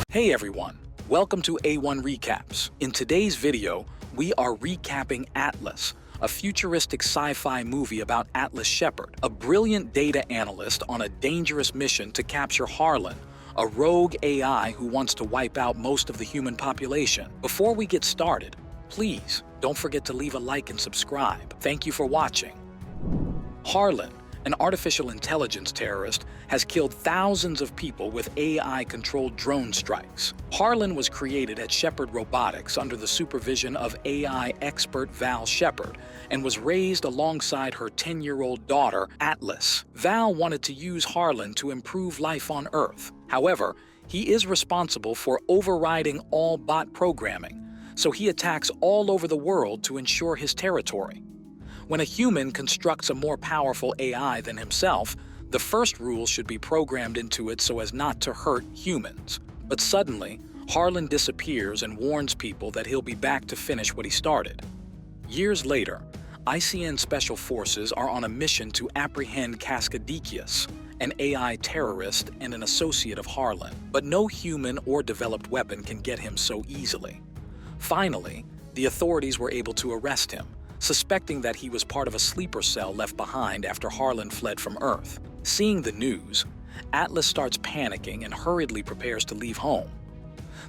Hey everyone, welcome to A1 Recaps. In today's video, we are recapping Atlas, a futuristic sci-fi movie about Atlas Shepard, a brilliant data analyst on a dangerous mission to capture Harlan, a rogue AI who wants to wipe out most of the human population. Before we get started, please don't forget to leave a like and subscribe. Thank you for watching. Harlan, an artificial intelligence terrorist, has killed thousands of people with AI-controlled drone strikes. Harlan was created at Shepard Robotics under the supervision of AI expert Val Shepard and was raised alongside her 10-year-old daughter, Atlas. Val wanted to use Harlan to improve life on Earth. However, he is responsible for overriding all bot programming, so he attacks all over the world to ensure his territory. When a human constructs a more powerful AI than himself, the first rule should be programmed into it so as not to hurt humans. But suddenly, Harlan disappears and warns people that he'll be back to finish what he started. Years later, ICN Special Forces are on a mission to apprehend Cascadikius, an AI terrorist and an associate of Harlan. But no human or developed weapon can get him so easily. Finally, the authorities were able to arrest him, suspecting that he was part of a sleeper cell left behind after Harlan fled from Earth. Seeing the news, Atlas starts panicking and hurriedly prepares to leave home.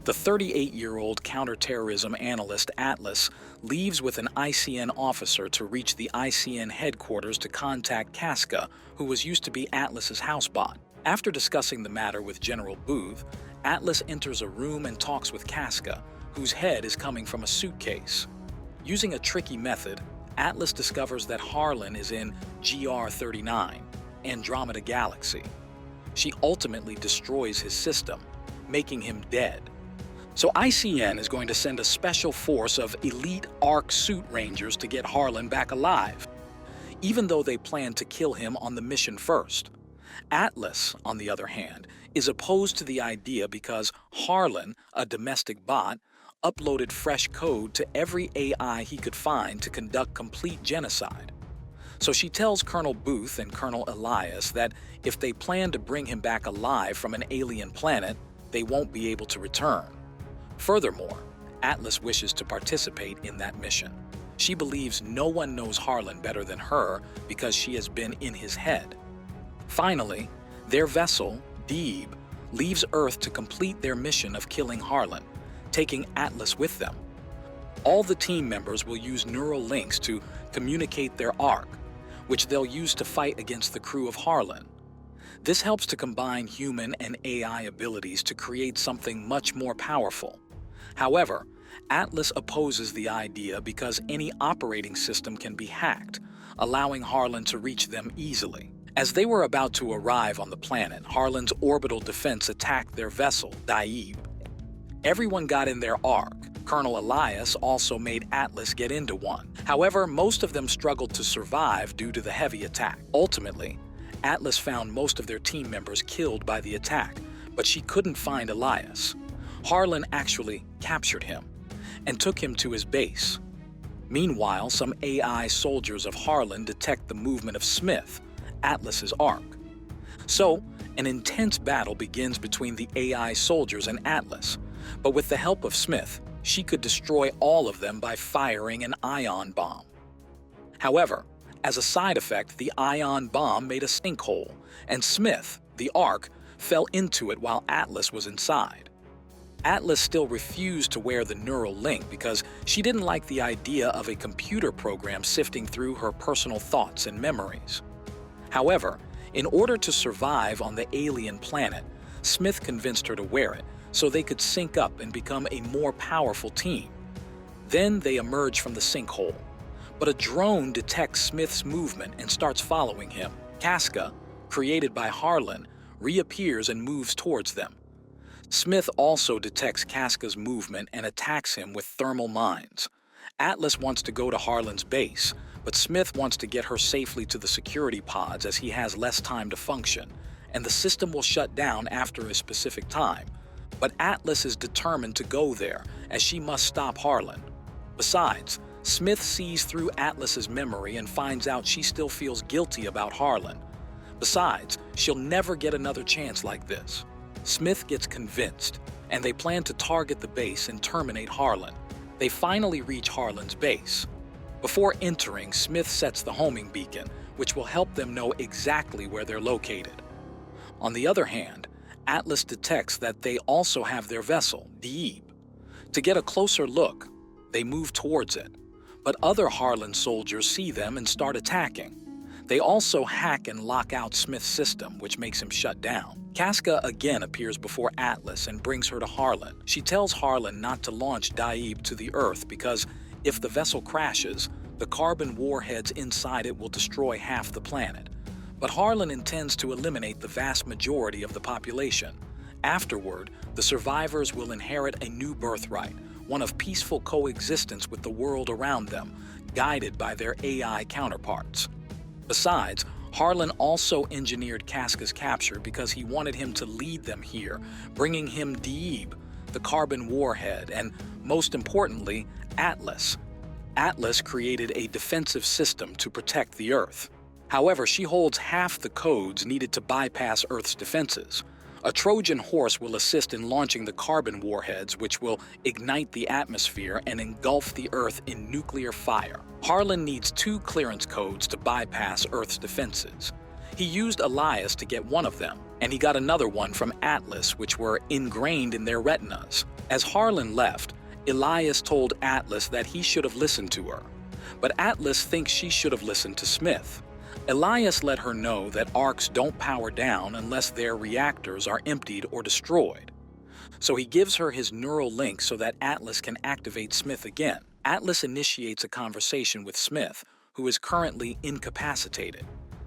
The 38-year-old counterterrorism analyst Atlas leaves with an ICN officer to reach the ICN headquarters to contact Casca, who was used to be Atlas's housebot. After discussing the matter with General Booth, Atlas enters a room and talks with Casca, whose head is coming from a suitcase. Using a tricky method, Atlas discovers that Harlan is in GR39, Andromeda Galaxy. She ultimately destroys his system, making him dead. So ICN is going to send a special force of elite ARC suit rangers to get Harlan back alive, even though they plan to kill him on the mission first. Atlas, on the other hand, is opposed to the idea because Harlan, a domestic bot, uploaded fresh code to every AI he could find to conduct complete genocide. So she tells Colonel Booth and Colonel Elias that if they plan to bring him back alive from an alien planet, they won't be able to return. Furthermore, Atlas wishes to participate in that mission. She believes no one knows Harlan better than her because she has been in his head. Finally, their vessel, Deeb, leaves Earth to complete their mission of killing Harlan, taking Atlas with them. All the team members will use neural links to communicate their ARC, which they'll use to fight against the crew of Harlan. This helps to combine human and AI abilities to create something much more powerful. However, Atlas opposes the idea because any operating system can be hacked, allowing Harlan to reach them easily. As they were about to arrive on the planet, Harlan's orbital defense attacked their vessel, Deeb. Everyone got in their ARC. Colonel Elias also made Atlas get into one. However, most of them struggled to survive due to the heavy attack. Ultimately, Atlas found most of their team members killed by the attack, but she couldn't find Elias. Harlan actually captured him and took him to his base. Meanwhile, some AI soldiers of Harlan detect the movement of Smith, Atlas's ARC. So, an intense battle begins between the AI soldiers and Atlas. But with the help of Smith, she could destroy all of them by firing an ion bomb. However, as a side effect, the ion bomb made a sinkhole, and Smith, the ARC, fell into it while Atlas was inside. Atlas still refused to wear the neural link because she didn't like the idea of a computer program sifting through her personal thoughts and memories. However, in order to survive on the alien planet, Smith convinced her to wear it, so they could sync up and become a more powerful team. Then they emerge from the sinkhole. But a drone detects Smith's movement and starts following him. Casca, created by Harlan, reappears and moves towards them. Smith also detects Casca's movement and attacks him with thermal mines. Atlas wants to go to Harlan's base, but Smith wants to get her safely to the security pods as he has less time to function, and the system will shut down after a specific time. But Atlas is determined to go there, as she must stop Harlan. Besides, Smith sees through Atlas's memory and finds out she still feels guilty about Harlan. Besides, she'll never get another chance like this. Smith gets convinced, and they plan to target the base and terminate Harlan. They finally reach Harlan's base. Before entering, Smith sets the homing beacon, which will help them know exactly where they're located. On the other hand, Atlas detects that they also have their vessel, Deeb. To get a closer look, they move towards it, but other Harlan soldiers see them and start attacking. They also hack and lock out Smith's system, which makes him shut down. Casca again appears before Atlas and brings her to Harlan. She tells Harlan not to launch Deeb to the Earth because if the vessel crashes, the carbon warheads inside it will destroy half the planet. But Harlan intends to eliminate the vast majority of the population. Afterward, the survivors will inherit a new birthright, one of peaceful coexistence with the world around them, guided by their AI counterparts. Besides, Harlan also engineered Casca's capture because he wanted him to lead them here, bringing him Deeb, the carbon warhead, and, most importantly, Atlas. Atlas created a defensive system to protect the Earth. However, she holds half the codes needed to bypass Earth's defenses. A Trojan horse will assist in launching the carbon warheads, which will ignite the atmosphere and engulf the Earth in nuclear fire. Harlan needs 2 clearance codes to bypass Earth's defenses. He used Elias to get one of them, and he got another one from Atlas, which were ingrained in their retinas. As Harlan left, Elias told Atlas that he should have listened to her, but Atlas thinks she should have listened to Smith. Elias let her know that arcs don't power down unless their reactors are emptied or destroyed. So he gives her his neural link so that Atlas can activate Smith again. Atlas initiates a conversation with Smith, who is currently incapacitated.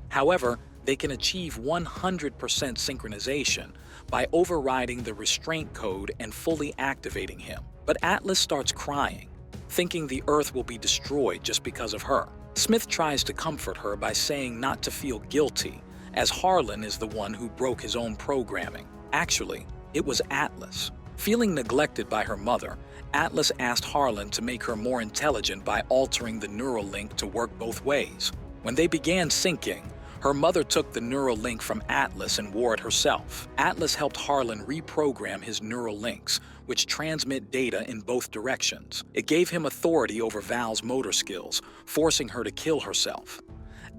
However, they can achieve 100% synchronization by overriding the restraint code and fully activating him. But Atlas starts crying, thinking the Earth will be destroyed just because of her. Smith tries to comfort her by saying not to feel guilty, as Harlan is the one who broke his own programming. Actually, it was Atlas. Feeling neglected by her mother, Atlas asked Harlan to make her more intelligent by altering the neural link to work both ways. When they began syncing, her mother took the neural link from Atlas and wore it herself. Atlas helped Harlan reprogram his neural links, which transmit data in both directions. It gave him authority over Val's motor skills, forcing her to kill herself.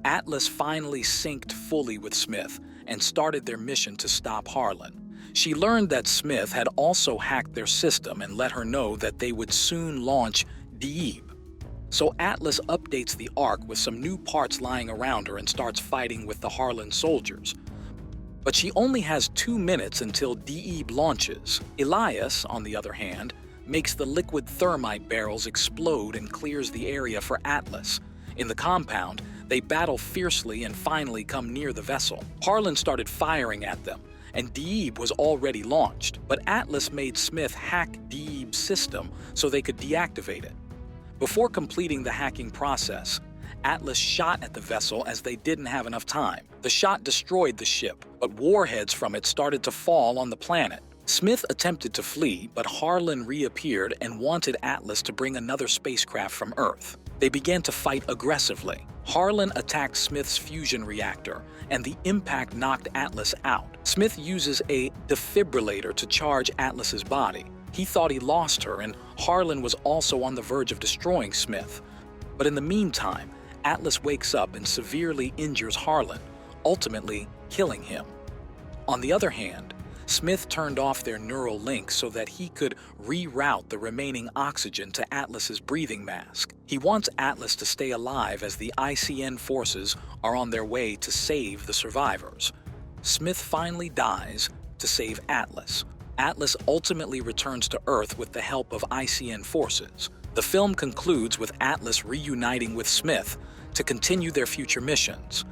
Atlas finally synced fully with Smith and started their mission to stop Harlan. She learned that Smith had also hacked their system and let her know that they would soon launch Deeb. So Atlas updates the Ark with some new parts lying around her and starts fighting with the Harlan soldiers. But she only has 2 minutes until Deeb launches. Elias, on the other hand, makes the liquid thermite barrels explode and clears the area for Atlas. In the compound, they battle fiercely and finally come near the vessel. Harlan started firing at them, and Deeb was already launched, but Atlas made Smith hack Deeb's system so they could deactivate it. Before completing the hacking process, Atlas shot at the vessel as they didn't have enough time. The shot destroyed the ship, but warheads from it started to fall on the planet. Smith attempted to flee, but Harlan reappeared and wanted Atlas to bring another spacecraft from Earth. They began to fight aggressively. Harlan attacked Smith's fusion reactor, and the impact knocked Atlas out. Smith uses a defibrillator to charge Atlas's body. He thought he lost her, and Harlan was also on the verge of destroying Smith. But in the meantime, Atlas wakes up and severely injures Harlan, ultimately killing him. On the other hand, Smith turned off their neural link so that he could reroute the remaining oxygen to Atlas's breathing mask. He wants Atlas to stay alive as the ICN forces are on their way to save the survivors. Smith finally dies to save Atlas. Atlas ultimately returns to Earth with the help of ICN forces. The film concludes with Atlas reuniting with Smith to continue their future missions.